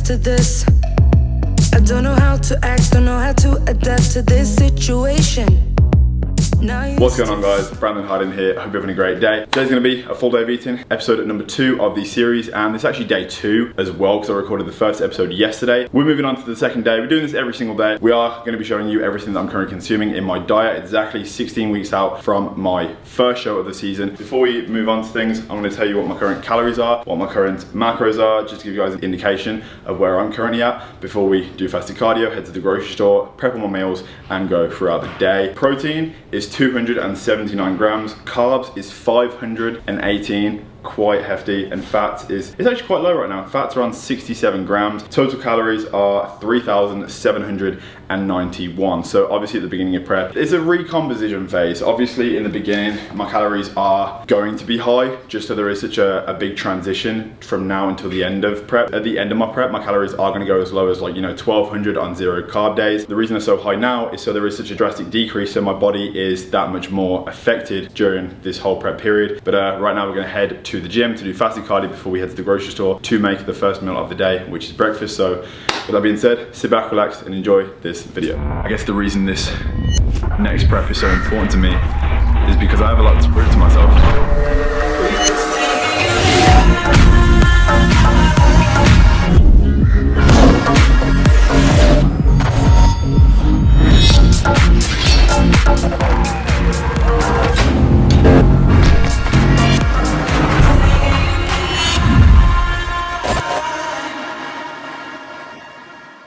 used to this. I don't know how to act, don't know how to adapt to this situation. What's going on, guys? Brandon Harding here. I hope you're having a great day. Today's going to be a full day of eating, episode number 2 of the series, and it's actually day 2 as well because I recorded the first episode yesterday. We're moving on to the second day. We're doing this every single day. We are going to be showing you everything that I'm currently consuming in my diet, exactly 16 weeks out from my first show of the season. Before we move on to things, I'm going to tell you what my current calories are, what my current macros are, just to give you guys an indication of where I'm currently at before we do fasted cardio, head to the grocery store, prep all my meals, and go throughout the day. Protein is 279 grams, carbs is 518, quite hefty, and fat it's actually quite low right now. Fat's around 67 grams. Total calories are 3,791. So obviously at the beginning of prep, it's a recomposition phase. Obviously in the beginning, my calories are going to be high, just so there is such a big transition from now until the end of prep. At the end of my prep, my calories are gonna go as low as 1,200 on 0 carb days. The reason they're so high now is so there is such a drastic decrease, so my body is that much more affected during this whole prep period. But right now we're gonna head to the gym to do fasted cardio before we head to the grocery store to make the first meal of the day, which is breakfast. So with that being said, sit back, relax, and enjoy this video. I guess the reason this next prep is so important to me is because I have a lot to prove to myself.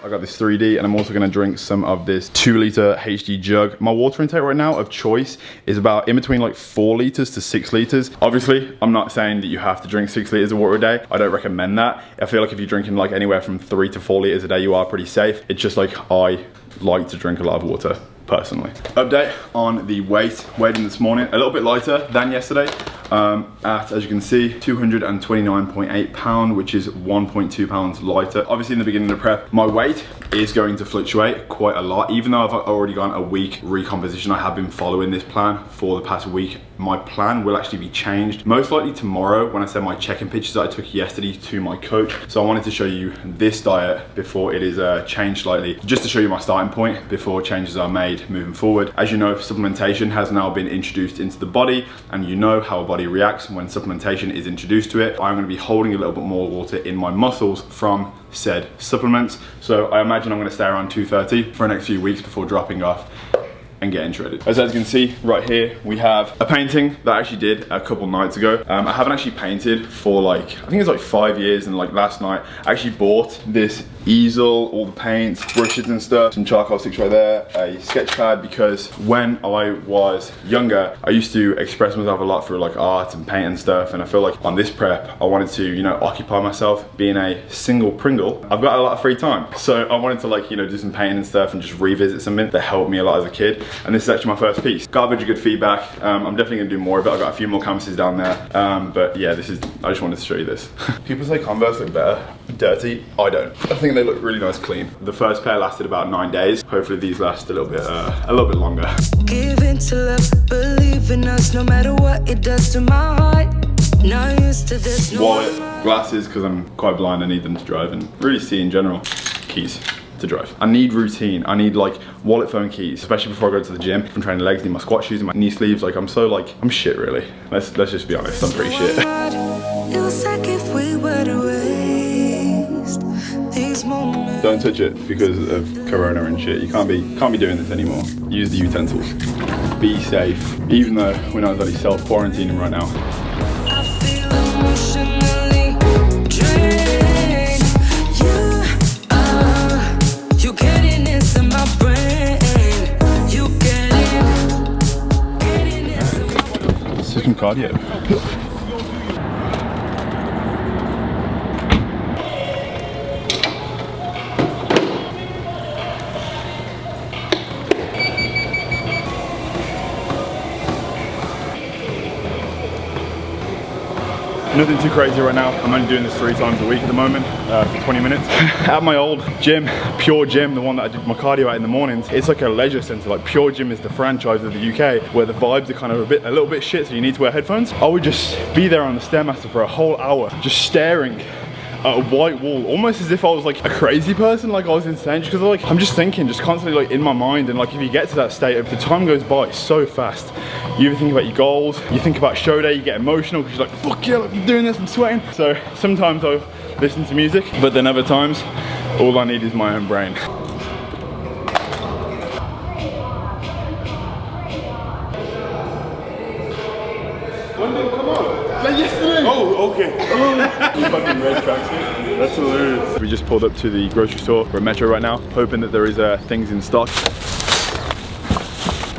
I got this 3D, and I'm also gonna drink some of this 2-liter HD jug. My water intake right now of choice is about in between 4 liters to 6 liters. Obviously, I'm not saying that you have to drink 6 liters of water a day. I don't recommend that. I feel like if you're drinking anywhere from 3 to 4 liters a day, you are pretty safe. It's just I like to drink a lot of water personally. Update on the weight. Weighed in this morning, a little bit lighter than yesterday. At, as you can see, 229.8 pounds, which is 1.2 pounds lighter. Obviously in the beginning of the prep, my weight is going to fluctuate quite a lot. Even though I've already gone a week recomposition, I have been following this plan for the past week. My plan will actually be changed most likely tomorrow when I send my check-in pictures that I took yesterday to my coach. So I wanted to show you this diet before it is changed slightly, just to show you my starting point before changes are made moving forward. As you know, supplementation has now been introduced into the body, and you know how a body reacts when supplementation is introduced to it. I'm going to be holding a little bit more water in my muscles from said supplements. So I imagine I'm going to stay around 230 for the next few weeks before dropping off and getting shredded. As you can see right here, we have a painting that I actually did a couple nights ago. I haven't actually painted for I think it's 5 years, and last night I actually bought this easel, all the paints, brushes and stuff, some charcoal sticks right there, a sketch pad, because when I was younger, I used to express myself a lot through art and paint and stuff, and I feel like on this prep, I wanted to, occupy myself. Being a single Pringle, I've got a lot of free time. So I wanted to do some painting and stuff and just revisit something that helped me a lot as a kid. And this is actually my first piece. Got a bunch of good feedback. I'm definitely gonna do more of it. I've got a few more canvases down there. But yeah, I just wanted to show you this. People say Converse look better dirty. I don't. I think they look really nice clean. The first pair lasted about 9 days. Hopefully these last a little bit longer. Give in to love, believe in us, no matter what it does to my heart. Not used to this. Wallet, glasses, because I'm quite blind. I need them to drive, and really see in general. Keys to drive. I need routine. I need wallet, phone, keys, especially before I go to the gym. If I'm training legs, I need my squat shoes and my knee sleeves. I'm shit really. Let's just be honest, I'm pretty shit. It was like if we were to waste these moments. Don't touch it because of Corona and shit. You can't be doing this anymore. Use the utensils. Be safe. Even though we're not really self-quarantining right now. I feel emotionally drained. You getting into my brain. You getting into my brain. Let's do some cardio. Nothing too crazy right now. I'm only doing this 3 times a week at the moment for 20 minutes. At my old gym, Pure Gym, the one that I did my cardio at in the mornings, it's like a leisure centre. Pure Gym is the franchise of the UK where the vibes are kind of a little bit shit, so you need to wear headphones. I would just be there on the Stairmaster for a whole hour, just staring at a white wall, almost as if I was like a crazy person, like I was insane, just because like I'm just thinking, just constantly like in my mind, and like if you get to that state of the time goes by so fast. You even think about your goals, you think about show day, you get emotional because you're like, fuck yeah, like, I'm doing this, I'm sweating. So sometimes I listen to music, but then other times, all I need is my own brain. When did it come out? Like yesterday. Oh, okay. Fucking red tracksuit. That's hilarious. We just pulled up to the grocery store. We're at Metro right now, hoping that there is things in stock.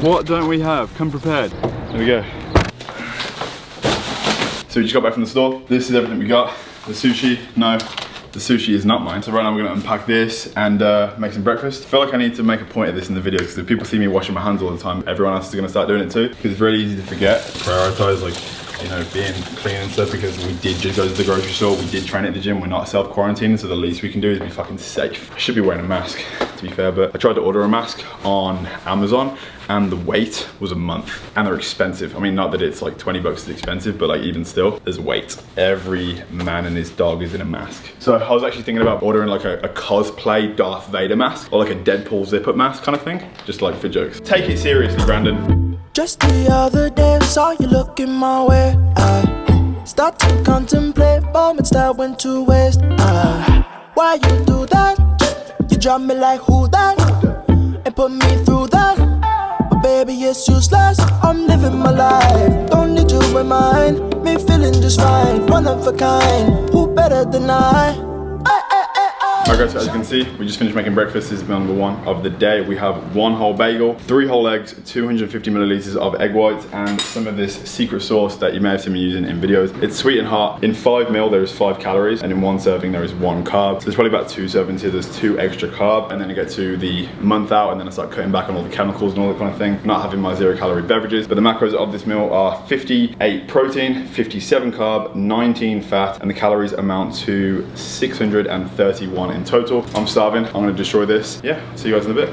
What don't we have? Come prepared. There we go. So we just got back from the store. This is everything we got. The sushi, no. The sushi is not mine. So right now we're gonna unpack this and make some breakfast. I feel like I need to make a point of this in the video because if people see me washing my hands all the time, everyone else is gonna start doing it too. Because it's really easy to forget, prioritize like, you know, being clean and stuff, because we did just go to the grocery store, we did train at the gym, we're not self-quarantining, so the least we can do is be fucking safe. I should be wearing a mask, to be fair, but I tried to order a mask on Amazon and the wait was a month, and they're expensive. I mean, not that it's like 20 bucks is expensive, but like even still, there's a wait. Every man and his dog is in a mask. So I was actually thinking about ordering like a cosplay Darth Vader mask, or like a Deadpool zip-up mask kind of thing, just like for jokes. Take it seriously, Brandon. Just the other day, I saw you looking my way. I start to contemplate moments that went to waste. Why you do that? You drop me like who that? And put me through that. But baby, it's useless. I'm living my life. Don't need you in mine. Me feeling just fine. One of a kind. Who better than I? Alright guys, so as you can see, we just finished making breakfast. This is meal number one of the day. We have 1 whole bagel, 3 whole eggs, 250 milliliters of egg whites, and some of this secret sauce that you may have seen me using in videos. It's sweet and hot. In 5 mil, there is 5 calories, and in 1 serving, there is 1 carb. So there's probably about 2 servings here. There's 2 extra carb, and then I get to the month out, and then I start cutting back on all the chemicals and all that kind of thing. Not having my 0-calorie beverages, but the macros of this meal are 58 protein, 57 carb, 19 fat, and the calories amount to 631 in total. I'm starving. I'm gonna destroy this. Yeah, see you guys in a bit.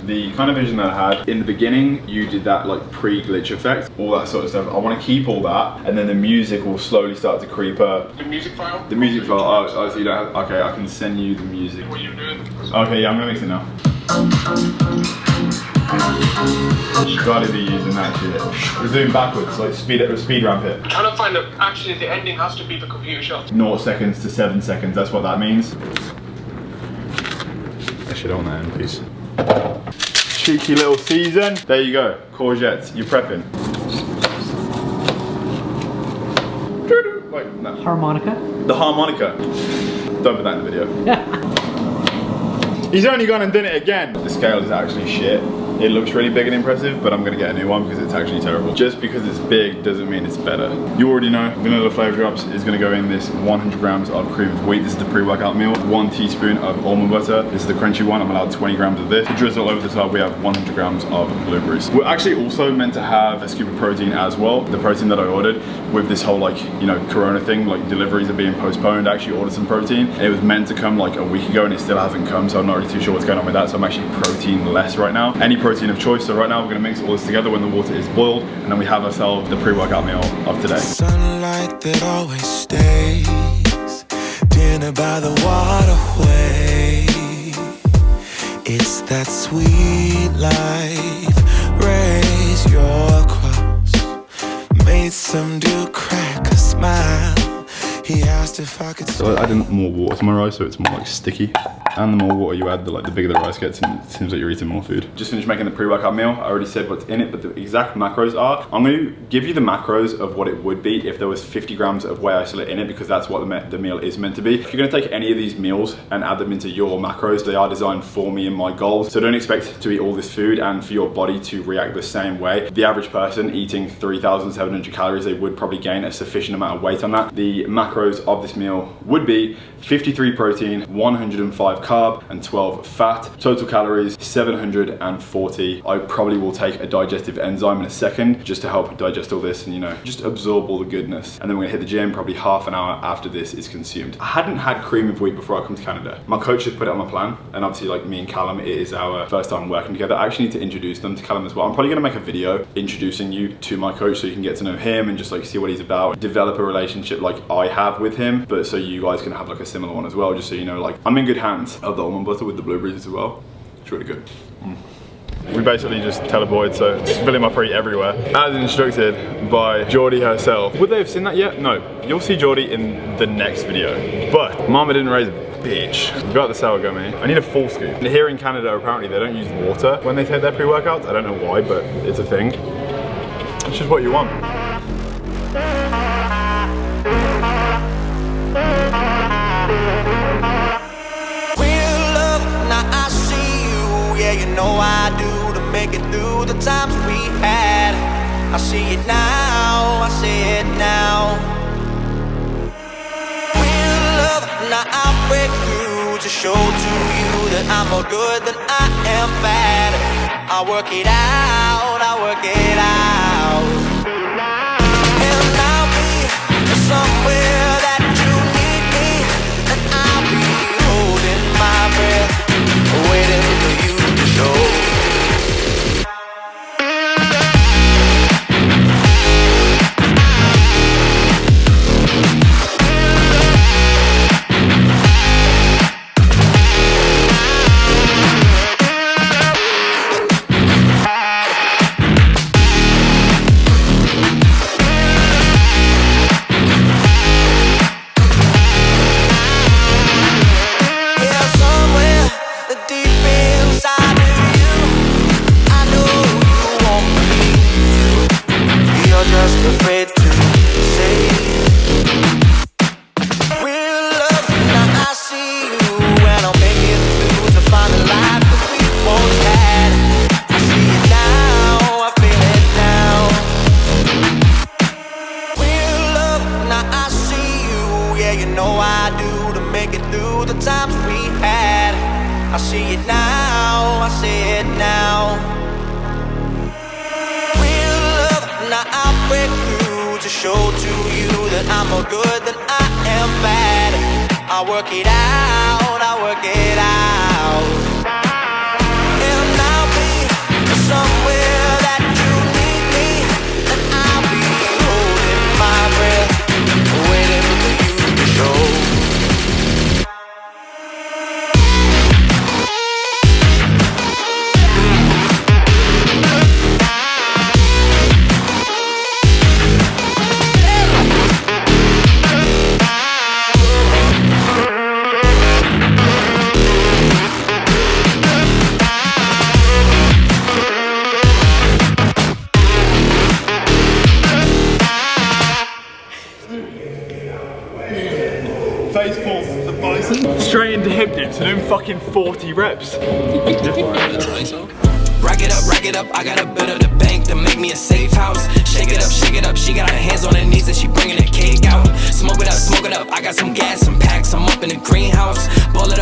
The kind of vision that I had in the beginning, you did that like pre-glitch effect, all that sort of stuff. I want to keep all that, and then the music will slowly start to creep up. The music file? The music file. Oh, so you don't have, okay, I can send you the music. What are you doing? Okay, yeah, I'm gonna mix it now. Gotta be using that shit. We're doing backwards, like speed ramp it. I'm trying to find that actually the ending has to be the computer shot. 0 seconds to 7 seconds, that's what that means. Actually, I don't want that end, please. Cheeky little season. There you go, courgettes, you're prepping. Wait, no. Harmonica? The harmonica. Don't put that in the video. He's only gone and done it again. The scale is actually shit. It looks really big and impressive, but I'm gonna get a new one because it's actually terrible. Just because it's big doesn't mean it's better. You already know vanilla flavor drops is gonna go in this 100 grams of cream of wheat. This is the pre-workout meal. 1 teaspoon of almond butter. This is the crunchy one. I'm allowed 20 grams of this. To drizzle over the top, we have 100 grams of blueberries. We're actually also meant to have a scoop of protein as well. The protein that I ordered with this whole like, you know, Corona thing, like deliveries are being postponed. I actually ordered some protein. It was meant to come like a week ago and it still hasn't come, so I'm not really too sure what's going on with that. So I'm actually protein less right now. Any protein of choice. So right now we're gonna mix all this together when the water is boiled, and then we have ourselves the pre-workout meal of today. Sunlight that always stays, dinner by the waterway. It's that sweet life. Raise your cross, made some dude crack a smile. He asked if I could. So I added more water to my rice, so it's more like sticky. And the more water you add, the bigger the rice gets, and it seems like you're eating more food. Just finished making the pre-workout meal. I already said what's in it, but the exact macros are, I'm gonna give you the macros of what it would be if there was 50 grams of whey isolate in it, because that's what the meal is meant to be. If you're gonna take any of these meals and add them into your macros, they are designed for me and my goals. So don't expect to eat all this food and for your body to react the same way. The average person eating 3,700 calories, they would probably gain a sufficient amount of weight on that. The macros of this meal would be 53 protein, 105 carb, and 12 fat. Total calories, 740. I probably will take a digestive enzyme in a second just to help digest all this and, you know, just absorb all the goodness. And then we're gonna hit the gym probably half an hour after this is consumed. I hadn't had cream of wheat before I come to Canada. My coach has put it on my plan, and obviously like me and Callum, it is our first time working together. I actually need to introduce them to Callum as well. I'm probably gonna make a video introducing you to my coach so you can get to know him and just like see what he's about, develop a relationship like I have with him. him, but so you guys can have like a similar one as well, just so you know, like I'm in good hands. I love the almond butter with the blueberries as well. It's really good. We basically just teleported, so it's spilling my pre everywhere. As instructed by Geordie herself. Would they have seen that yet? No. You'll see Geordie in the next video. But Mama didn't raise a bitch. We got the sour gummy. I need a full scoop. And here in Canada, apparently they don't use water when they take their pre-workouts. I don't know why, but it's a thing. It's just what you want. You know I do to make it through the times we had. I see it now, I see it now. Real love, now I'll break through to show to you that I'm more good than I am bad. I work it out, I work it out. And I'll be somewhere that you need me, and I'll be holding my breath, waiting for you. I see it now, I see it now. Real love, now I'll break through to show to you that I'm more good than I am bad. I work it out, I work it out. And I'll be somewhere that you need me, and I'll be holding my breath, waiting for you to show. Face pulls the bicep. Straight into hip dips and doing fucking 40 reps. Rack it up, I got a bit of the bank to make me a safe house. Shake it up, she got her hands on her knees and she bringing the cake out. Smoke it up, I got some gas, some packs, I'm up in the greenhouse. Ball it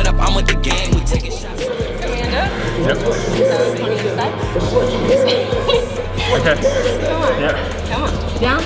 up, I'm with the gang, we taking shots. Amanda? Yep. So, coming inside? Okay. Yeah. Come on. Down?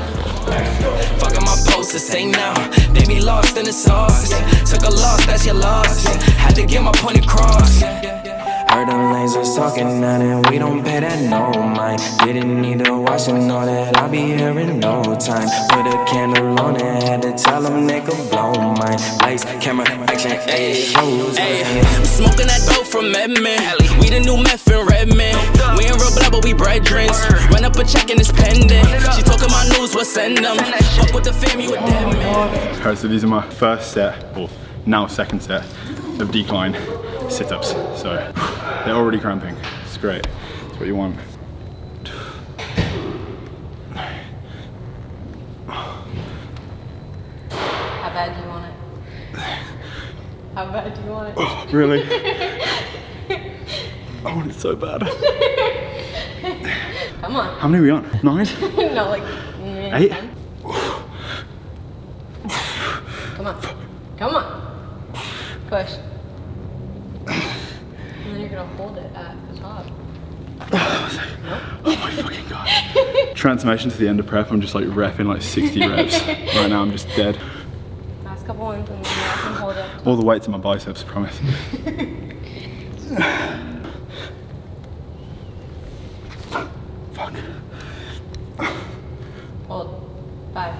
Fucking my post to say now. They be lost in the sauce. Took a loss, that's your loss. Had to get my point across. Heard them lasers talking now and we don't pay that no mind. Didn't need to watch and know that I'll be here in no time. Put a candle on it, had to tell them they could blow mine. Lights, camera, action, ayy, shows. I'm smoking that dope from Edmond. We the new meth in Redmond. We ain't real blood, but we brethrens. Run up a check and it's pending. She talking my news, we'll send them. Fuck with the fam, you a dead man. Alright, so these are my first set, or now second set, of decline sit-ups. So they're already cramping. It's great. It's what you want. How bad do you want it? How bad do you want it? Oh, really? I want it so bad. Come on. How many are we on? 9? No, like 8? 10. Come on. Come on. Push. And then you're gonna hold it at the top. Oh my fucking god. Transformation to the end of prep, I'm just like repping like 60 reps. Right now I'm just dead. Last couple ones and then you can hold it. All the weight's in my biceps, I promise. Fuck. Hold. 5,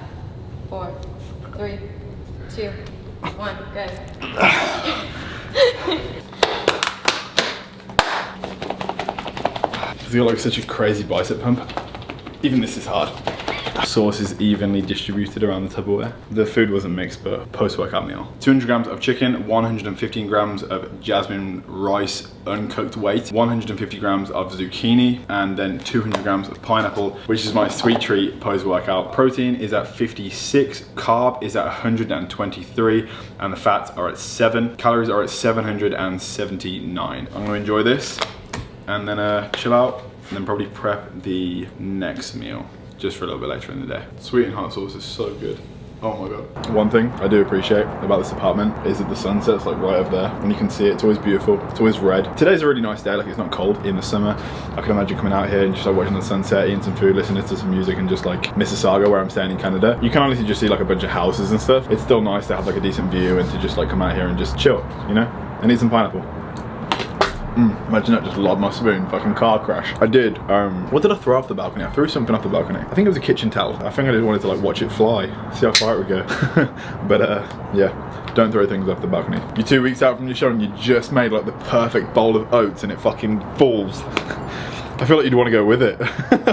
4, 3, 2, 1, go. He's got like such a crazy bicep pump. Even this is hard. Sauce is evenly distributed around the Tupperware. The food wasn't mixed, but post-workout meal. 200 grams of chicken, 115 grams of jasmine rice uncooked weight, 150 grams of zucchini, and then 200 grams of pineapple, which is my sweet treat post-workout. Protein is at 56, carb is at 123, and the fats are at 7. Calories are at 779. I'm gonna enjoy this, and then chill out, and then probably prep the next meal. Just for a little bit later in the day. Sweet and hot sauce is so good. Oh my God. One thing I do appreciate about this apartment is that the sunset's like right up there. When you can see it, it's always beautiful. It's always red. Today's a really nice day, like it's not cold in the summer. I can imagine coming out here and just like watching the sunset, eating some food, listening to some music, and just like Mississauga, where I'm staying in Canada. You can honestly just see like a bunch of houses and stuff. It's still nice to have like a decent view and to just like come out here and just chill, you know? And eat some pineapple. Imagine that, just lobbed my spoon, fucking car crash. I did, what did I throw off the balcony? I threw something off the balcony. I think it was a kitchen towel. I think I just wanted to like watch it fly, see how far it would go. But yeah, don't throw things off the balcony. You're 2 weeks out from your show and you just made like the perfect bowl of oats and it fucking falls. I feel like you'd want to go with it.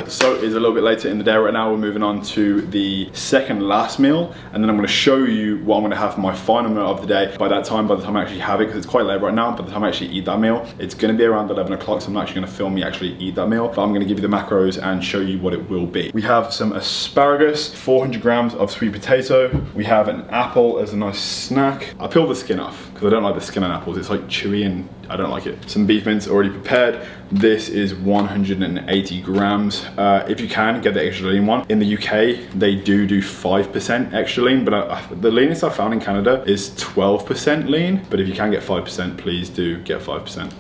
So it's a little bit later in the day right now. We're moving on to the second last meal, and then I'm going to show you what I'm going to have for my final meal of the day. By the time I actually have it, because it's quite late right now, by the time I actually eat that meal, it's going to be around 11 o'clock, so I'm not actually going to film me actually eat that meal, but I'm going to give you the macros and show you what it will be. We have some asparagus, 400 grams of sweet potato. We have an apple as a nice snack. I peel the skin off, because I don't like the skin on apples. It's like chewy and I don't like it. Some beef mince already prepared. This is 180 grams. If you can, get the extra lean one. In the UK, they do 5% extra lean, but the leanest I found in Canada is 12% lean. But if you can get 5%, please do get 5%.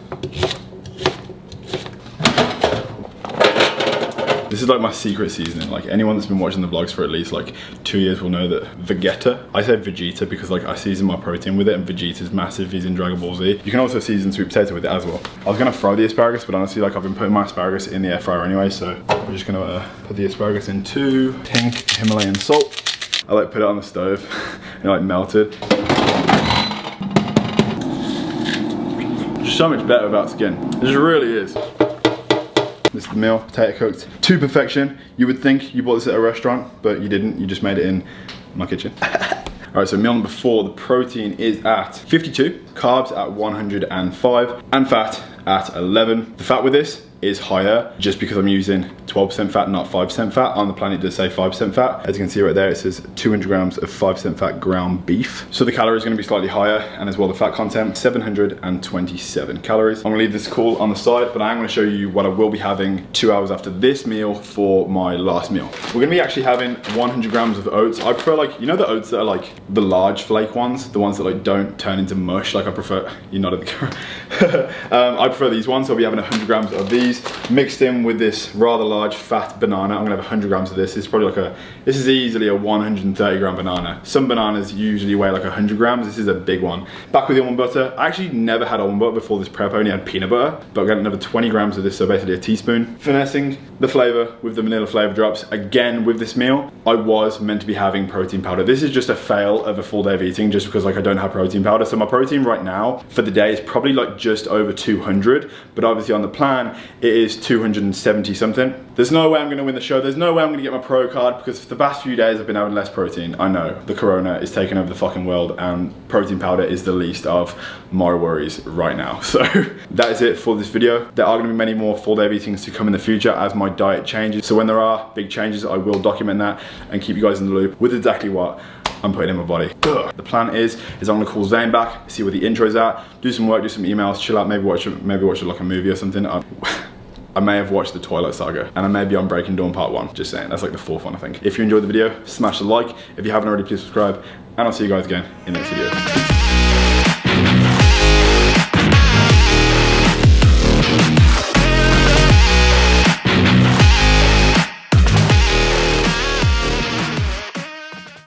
This is like my secret seasoning. Like anyone that's been watching the vlogs for at least like 2 years will know that Vegeta, I say Vegeta because like I season my protein with it, and Vegeta's massive, he's in Dragon Ball Z. You can also season sweet potato with it as well. I was gonna throw the asparagus, but honestly like I've been putting my asparagus in the air fryer anyway, so we're just gonna put the asparagus into pink Himalayan salt. I like put it on the stove and like melted. Just so much better about skin. It just really is. This is the meal, potato cooked to perfection. You would think you bought this at a restaurant, but you didn't. You just made it in my kitchen. All right, so meal number 4, the protein is at 52, carbs at 105, and fat at 11. The fat with this is higher just because I'm using 12% fat, not 5% fat. On the plan it does say 5% fat. As you can see right there, it says 200 grams of 5% fat ground beef. So the calories are gonna be slightly higher, and as well the fat content, 727 calories. I'm gonna leave this cool on the side, but I am gonna show you what I will be having 2 hours after this meal for my last meal. We're gonna be actually having 100 grams of oats. I prefer like, you know the oats that are like the large flake ones, the ones that like don't turn into mush. Like I prefer, you're not at the camera. I prefer these ones, so I'll be having 100 grams of these mixed in with this rather large fat banana. I'm gonna have 100 grams of this. This is probably like this is easily a 130 gram banana. Some bananas usually weigh like 100 grams. This is a big one. Back with the almond butter. I actually never had almond butter before this prep. I only had peanut butter, but I got another 20 grams of this, so basically a teaspoon. Finessing the flavor with the vanilla flavor drops. Again, with this meal, I was meant to be having protein powder. This is just a fail of a full day of eating just because like I don't have protein powder. So my protein right now for the day is probably like just over 200, but obviously on the plan, it is 270 something. There's no way I'm gonna win the show. There's no way I'm gonna get my pro card because for the past few days I've been having less protein. I know, the corona is taking over the fucking world and protein powder is the least of my worries right now. So that is it for this video. There are gonna be many more full day of eatings to come in the future as my diet changes. So when there are big changes, I will document that and keep you guys in the loop with exactly what I'm putting in my body. The plan is I'm gonna call Zane back, see where the intro's at, do some work, do some emails, chill out, maybe watch like a movie or something. I may have watched the Twilight Saga, and I may be on Breaking Dawn Part 1, just saying. That's like the 4th one, I think. If you enjoyed the video, smash the like. If you haven't already, please subscribe, and I'll see you guys again in the next video.